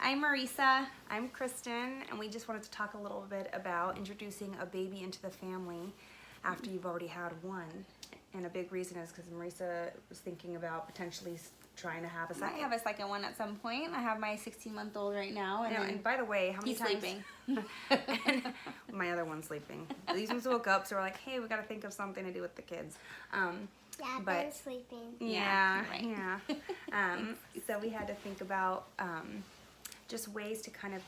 I'm Marisa. I'm Kristen, and we just wanted to talk a little bit about introducing a baby into the family after you've already had one. And a big reason is because Marisa was thinking about potentially trying to have a I second. might have a second one at some point. I have my 16-month-old right now. And by the way, how many he's times... sleeping. And my other one's sleeping. These ones woke up, so we're like, hey, we got to think of something to do with the kids. Yeah, but Ben's sleeping. Yeah, right. yeah. So we had to think about just ways to kind of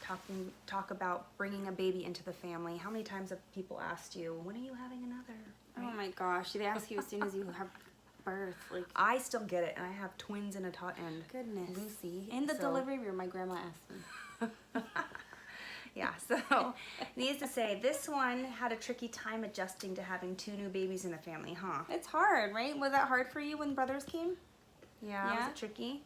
talk about bringing a baby into the family. How many times have people asked you, when are you having another? Right? Oh my gosh, they ask you as soon as you have birth. Like, I still get it, and I have twins and and goodness. Lucy. In the so- delivery room, my grandma asked me. Yeah, so needless to say, this one had a tricky time adjusting to having two new babies in the family, huh? It's hard, right? Was that hard for you when brothers came? Yeah, Yeah? was it tricky?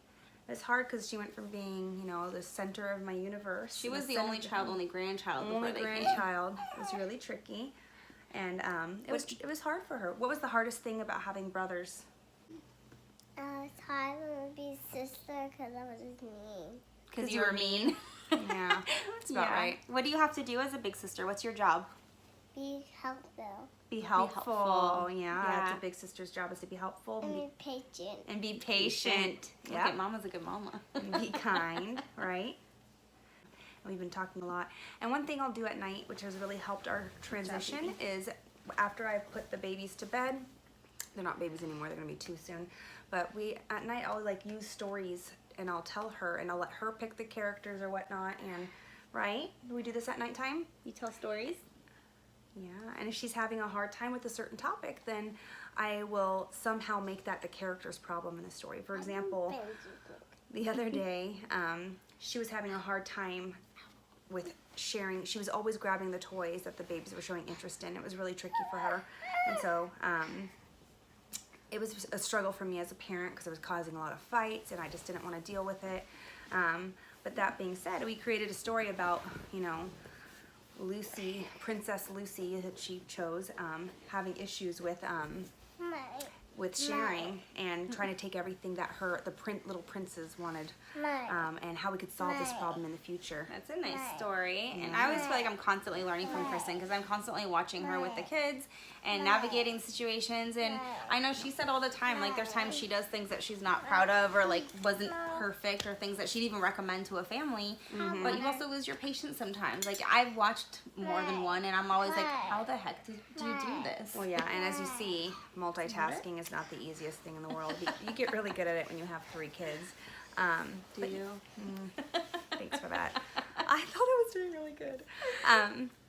It was hard because she went from being, you know, the center of my universe. She was the only child, only grandchild. Only before they came. grandchild. It was really tricky, and it was hard for her. What was the hardest thing about having brothers? It's hard to be sister because I was just mean. Because you were mean. Yeah, that's about right. What do you have to do as a big sister? What's your job? Be helpful. Be helpful. helpful. Yeah, Yeah. that's a big sister's job, is to be helpful And be patient. and be patient. Okay, Yeah, Mama's a good mama. and be kind, right? And we've been talking a lot. And one thing I'll do at night, which has really helped our transition, is after I put the babies to bed. They're not babies anymore; they're gonna be two soon. But at night I'll like use stories, and I'll tell her, and I'll let her pick the characters or whatnot. And right, do we do this at nighttime? You tell stories? Yeah, and if she's having a hard time with a certain topic, then I will somehow make that the character's problem in the story. For example, the other day, she was having a hard time with sharing. She was always grabbing the toys that the babies were showing interest in. It was really tricky for her, and so it was a struggle for me as a parent because it was causing a lot of fights, and I just didn't want to deal with it. But that being said, we created a story about, you know, Lucy, Princess Lucy, that she chose, having issues with sharing and trying to take everything that the little princes wanted, and how we could solve this problem in the future. That's a nice story. And I always feel like I'm constantly learning from Kristen because I'm constantly watching her with the kids and navigating situations. And I know she said all the time, like there's times she does things that she's not proud of or like wasn't perfect or things that she'd even recommend to a family. But you also lose your patience sometimes. Like I've watched more than one and I'm always like, how the heck do you do this? Well, yeah, and as you see, multitasking is not the easiest thing in the world. You get really good at it when you have 3 kids. Do you? Thanks for that. I thought I was doing really good.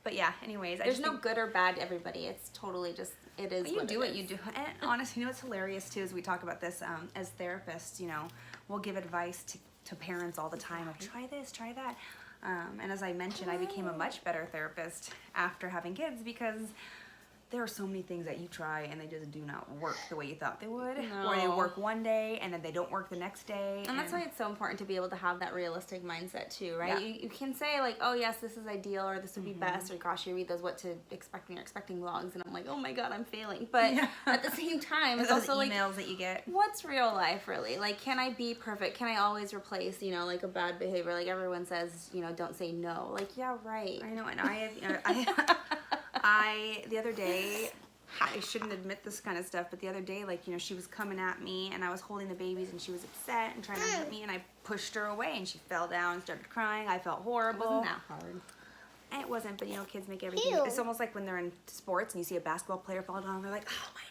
But yeah, anyways. There's no good or bad to everybody. It's totally just, it is you what do it what you do. And honestly, you know what's hilarious too is we talk about this as therapists, you know, we'll give advice to parents all the time of try this, try that. And as I mentioned, I became a much better therapist after having kids because there are so many things that you try and they just do not work the way you thought they would. No. Or they work one day and then they don't work the next day. And that's why it's so important to be able to have that realistic mindset too, right? Yeah. You can say like, oh yes, this is ideal or this would be best, or gosh, you read those what to expect when you're expecting vlogs and I'm like, oh my god, I'm failing. But at the same time, it's those also emails like, that you get. what's real life really? Like, can I be perfect? Can I always replace, you know, like a bad behavior? Like everyone says, you know, don't say no. Like, yeah, right. I know, and the other day, I shouldn't admit this kind of stuff, but the other day, like, you know, she was coming at me and I was holding the babies and she was upset and trying to hurt me and I pushed her away and she fell down and started crying. I felt horrible. It wasn't that hard. It wasn't, but you know, kids make everything. Ew. It's almost like when they're in sports and you see a basketball player fall down, they're like, oh, my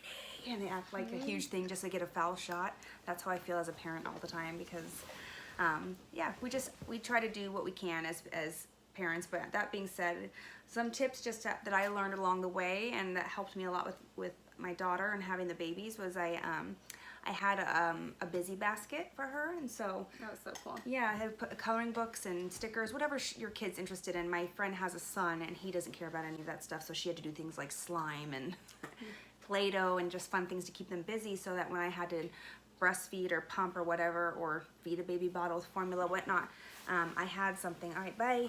knee, and they act like a huge thing just to get a foul shot. That's how I feel as a parent all the time because, yeah, we try to do what we can as parents. But that being said, some tips just that I learned along the way and that helped me a lot with my daughter and having the babies was I had a busy basket for her, and so That was so cool. yeah, I had put coloring books and stickers, whatever your kid's interested in. My friend has a son and he doesn't care about any of that stuff, so she had to do things like slime and Play-Doh and just fun things to keep them busy, so that when I had to breastfeed or pump or whatever, or feed a baby bottle with formula, whatnot, I had something. All right, bye.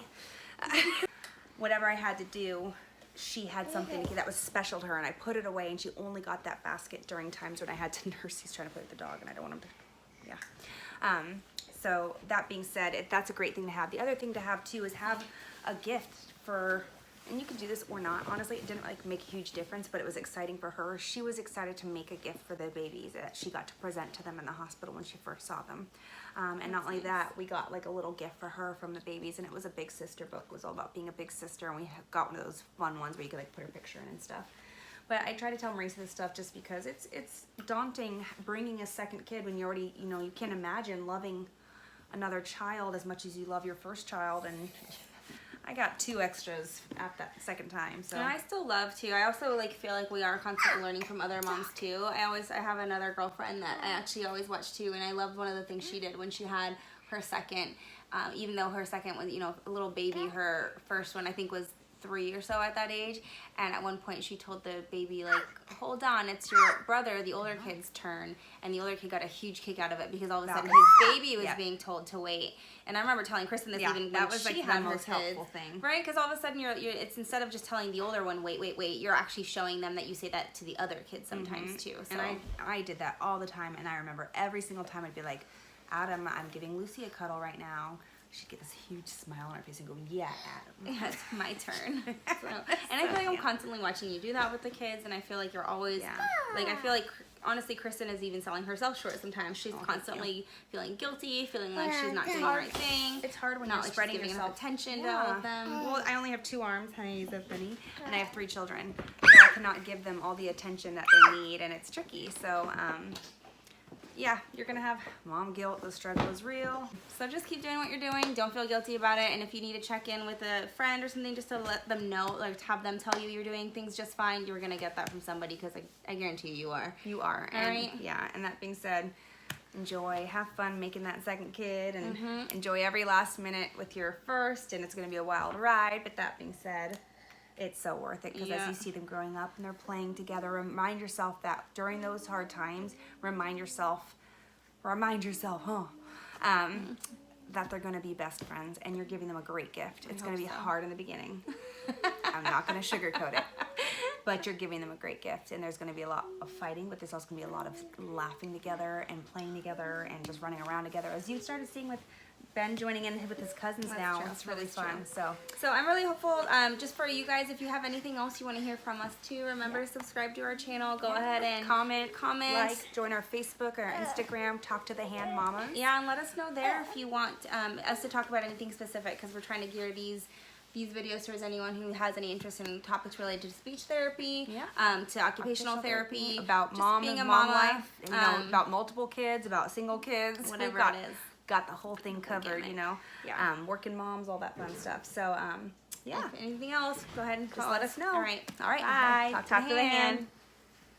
Whatever I had to do, she had something that was special to her, and I put it away, and she only got that basket during times when I had to nurse. He's trying to play with the dog, and I don't want him to, yeah. So that being said, that's a great thing to have. The other thing to have too is have a gift for, and you can do this or not. Honestly, it didn't like make a huge difference, but it was exciting for her. She was excited to make a gift for the babies that she got to present to them in the hospital when she first saw them. And not only that, we got like a little gift for her from the babies, and it was a big sister book. It was all about being a big sister, and we got one of those fun ones where you could like put her picture in and stuff. But I try to tell Marisa this stuff just because it's daunting bringing a second kid when you already, you know, you can't imagine loving another child as much as you love your first child, and I got 2 extras at that second time. So and I still love to. I also like feel like we are constantly learning from other moms too. I have another girlfriend that I actually always watch too, and I loved one of the things she did when she had her second. Even though her second was, you know, a little baby, her first one I think was 3 or so at that age, and at one point she told the baby, like, hold on, it's your brother, the older kid's turn, and the older kid got a huge kick out of it because all of a sudden his baby was being told to wait. And I remember telling Kristen this even that when was she like had the her most kids, helpful thing, right? Because all of a sudden it's instead of just telling the older one wait, you're actually showing them that you say that to the other kids sometimes too. So. And I did that all the time, and I remember every single time I'd be like, Adam, I'm giving Lucy a cuddle right now. She'd get this huge smile on her face and go, yeah, Adam. Yeah, it's my turn. So, and I feel like I'm constantly watching you do that with the kids, and I feel like you're always, like, I feel like, honestly, Kristen is even selling herself short sometimes. She's constantly feeling guilty, feeling like she's not doing the right thing. It's hard when not you're like spreading giving yourself enough attention to all of them. Well, I only have 2 arms, honey, he's a bunny, and I have 3 children, so I cannot give them all the attention that they need, and it's tricky. So, yeah, you're gonna have mom guilt. The struggle is real. So just keep doing what you're doing. Don't feel guilty about it. And if you need to check in with a friend or something, just to let them know, like have them tell you you're doing things just fine, you're gonna get that from somebody, because I guarantee you are. You are. All right. Yeah. And that being said, enjoy, have fun making that second kid, and enjoy every last minute with your first. And it's gonna be a wild ride. But that being said, it's so worth it, because as you see them growing up and they're playing together, remind yourself that during those hard times, remind yourself, that they're going to be best friends, and you're giving them a great gift. It's going to be hard in the beginning. I'm not going to sugarcoat it, but you're giving them a great gift, and there's going to be a lot of fighting, but there's also going to be a lot of laughing together and playing together and just running around together, as you started seeing with Ben joining in with his cousins. That's now. true. It's really That's fun. true. So I'm really hopeful. Just for you guys, if you have anything else you want to hear from us too, remember to subscribe to our channel. Go ahead and comment, like, join our Facebook or our Instagram. Talk to the Hand Mamas. Yeah, and let us know there if you want us to talk about anything specific, because we're trying to gear these videos towards anyone who has any interest in topics related to speech therapy, to occupational therapy, about being a mom life, you know, about multiple kids, about single kids, whatever it is. Got the whole thing covered, you know. Yeah. Working moms, all that fun stuff. So, yeah. If anything else, go ahead and just let us know. All right. Bye. Talk to the hand.